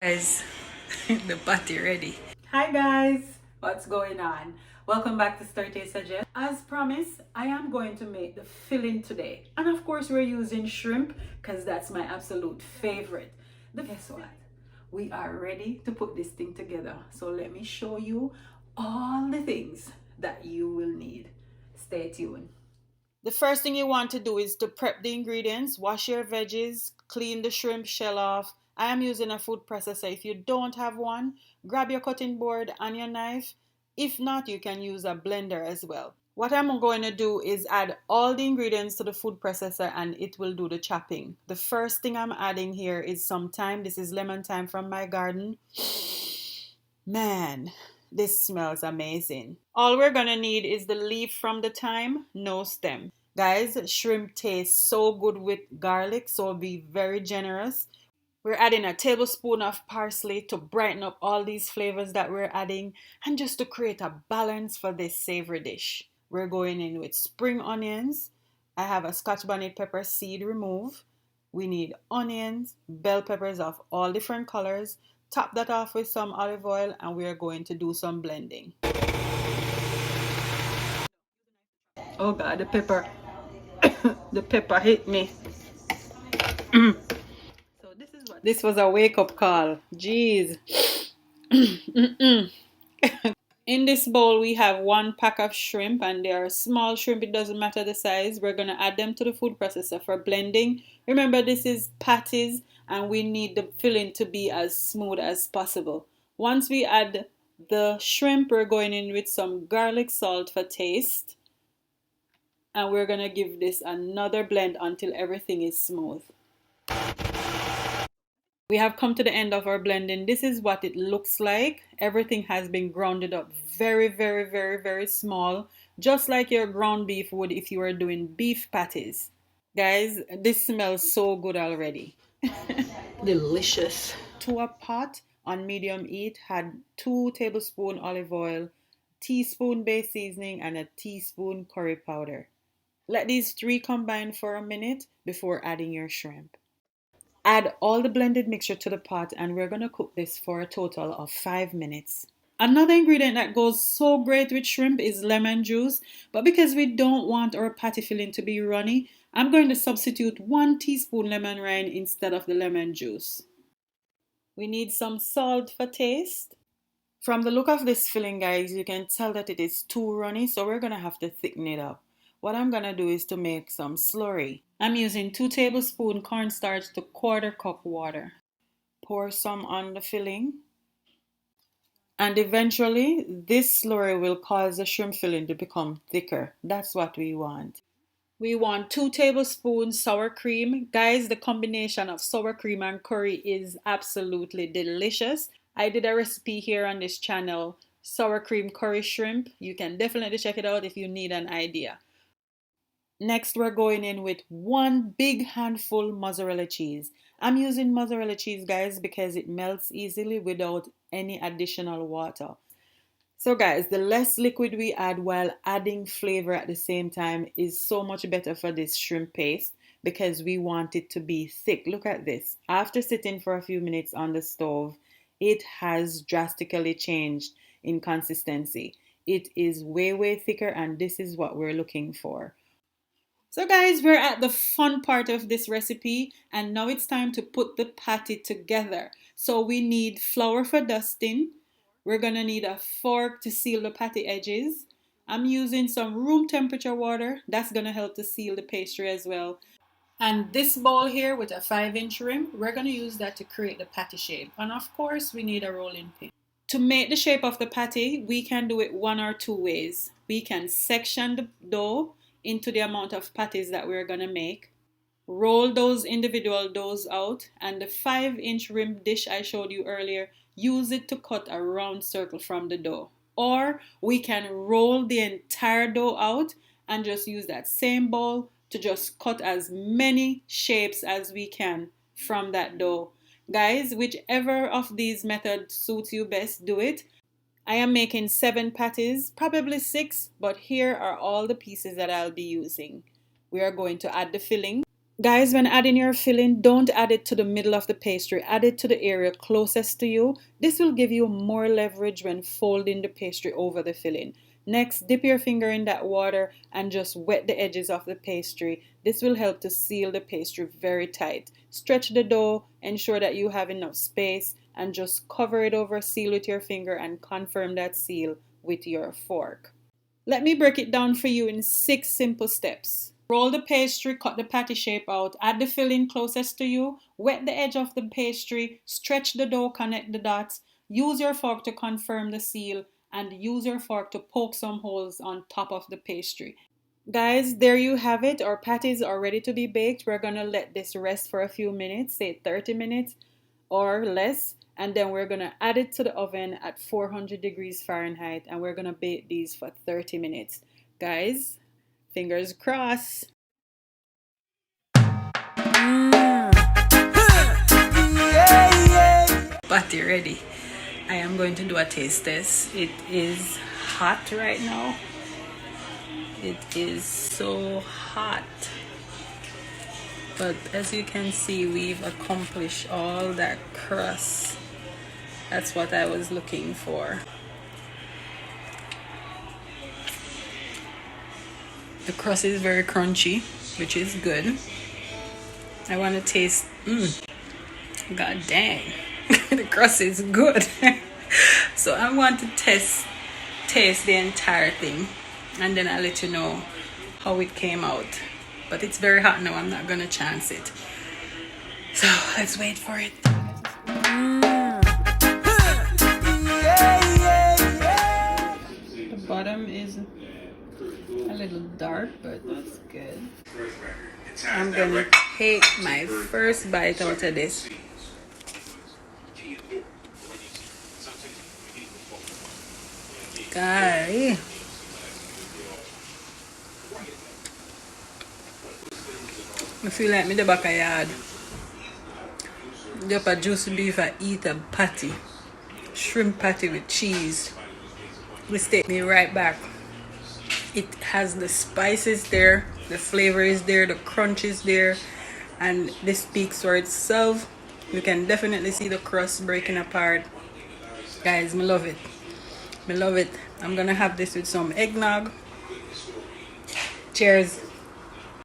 Guys, the patty ready. Hi guys, what's going on? Welcome back to Slurry Suggest. As promised, I am going to make the filling today. And of course, we're using shrimp because that's my absolute favorite. Guess what? We are ready to put this thing together. So let me show you all the things that you will need. Stay tuned. The first thing you want to do is to prep the ingredients, wash your veggies, clean the shrimp shell off. I am using a food processor. If you don't have one, grab your cutting board and your knife. If not, you can use a blender as well. What I'm going to do is add all the ingredients to the food processor and it will do the chopping. The first thing I'm adding here is some thyme. This is lemon thyme from my garden. Man, this smells amazing. All we're gonna need is the leaf from the thyme, no stem. Guys, shrimp tastes so good with garlic, so be very generous. We're adding a tablespoon of parsley to brighten up all these flavors that we're adding and just to create a balance for this savory dish. We're going in with spring onions. I have a scotch bonnet pepper seed remove. We need onions, bell peppers of all different colors. Top that off with some olive oil and we are going to do some blending. Oh God, the pepper, the pepper hit me. So this was a wake-up call. Jeez. In this bowl, we have 1 pack of shrimp and they are small shrimp. It doesn't matter the size. We're going to add them to the food processor for blending. Remember, this is patties and we need the filling to be as smooth as possible. Once we add the shrimp, we're going in with some garlic salt for taste. And we're going to give this another blend until everything is smooth. We have come to the end of our blending. This is what it looks like. Everything has been grounded up very, very, very, very small, just like your ground beef would if you were doing beef patties. Guys, this smells so good already. Delicious. To a pot on medium heat, had 2 tablespoons olive oil, teaspoon base seasoning, and a teaspoon curry powder. Let these 3 combine for a minute before adding your shrimp. Add all the blended mixture to the pot and we're going to cook this for a total of 5 minutes. Another ingredient that goes so great with shrimp is lemon juice, but because we don't want our patty filling to be runny, I'm going to substitute 1 teaspoon lemon rind instead of the lemon juice. We need some salt for taste. From the look of this filling, guys, you can tell that it is too runny, so we're going to have to thicken it up. What I'm going to do is to make some slurry. I'm using 2 tablespoons cornstarch to 1/4 cup water. Pour some on the filling. And eventually, this slurry will cause the shrimp filling to become thicker. That's what we want. We want 2 tablespoons sour cream. Guys, the combination of sour cream and curry is absolutely delicious. I did a recipe here on this channel, sour cream curry shrimp. You can definitely check it out if you need an idea. Next, we're going in with 1 big handful mozzarella cheese. I'm using mozzarella cheese, guys, because it melts easily without any additional water. So guys, the less liquid we add while adding flavor at the same time is so much better for this shrimp paste because we want it to be thick. Look at this. After sitting for a few minutes on the stove, it has drastically changed in consistency. It is way, way thicker and this is what we're looking for. So guys, we're at the fun part of this recipe and now it's time to put the patty together. So we need flour for dusting. We're gonna need a fork to seal the patty edges. I'm using some room temperature water. That's gonna help to seal the pastry as well. And this bowl here with a 5-inch rim, we're gonna use that to create the patty shape. And of course, we need a rolling pin. To make the shape of the patty, we can do it 1 or 2 ways. We can section the dough into the amount of patties that we're gonna make. Roll those individual doughs out and the 5-inch rim dish I showed you earlier, use it to cut a round circle from the dough. Or we can roll the entire dough out and just use that same bowl to just cut as many shapes as we can from that dough. Guys, whichever of these methods suits you best, do it. I am making 7 patties, probably 6, but here are all the pieces that I'll be using. We are going to add the filling. Guys, when adding your filling, don't add it to the middle of the pastry. Add it to the area closest to you. This will give you more leverage when folding the pastry over the filling. Next, dip your finger in that water and just wet the edges of the pastry. This will help to seal the pastry very tight. Stretch the dough, ensure that you have enough space, and just cover it over, seal with your finger, and confirm that seal with your fork. Let me break it down for you in 6 simple steps. Roll the pastry, cut the patty shape out, add the filling closest to you, wet the edge of the pastry, stretch the dough, connect the dots, use your fork to confirm the seal, and use your fork to poke some holes on top of the pastry. Guys, there you have it. Our patties are ready to be baked. We're going to let this rest for a few minutes, say 30 minutes or less. And then we're going to add it to the oven at 400 degrees Fahrenheit. And we're going to bake these for 30 minutes. Guys, fingers crossed. Patty ready. I am going to do a taste test. It is hot right now. It is so hot. But as you can see, we've accomplished all that crust. That's what I was looking for. The crust is very crunchy, which is good. I want to taste. God dang. The crust is good. So I want to taste the entire thing, and then I'll let you know how it came out. But it's very hot now. I'm not gonna chance it. So let's wait for it. The bottom is a little dark, but that's good. I'm gonna take my first bite out of this. Guy. I feel like me the back of yard. Just a juicy beef I eat a patty. Shrimp patty with cheese. Which take me right back. It has the spices there, the flavor is there, the crunch is there, and this speaks for itself. You can definitely see the crust breaking apart. Guys, me love it. Me love it. I'm gonna have this with some eggnog. Cheers.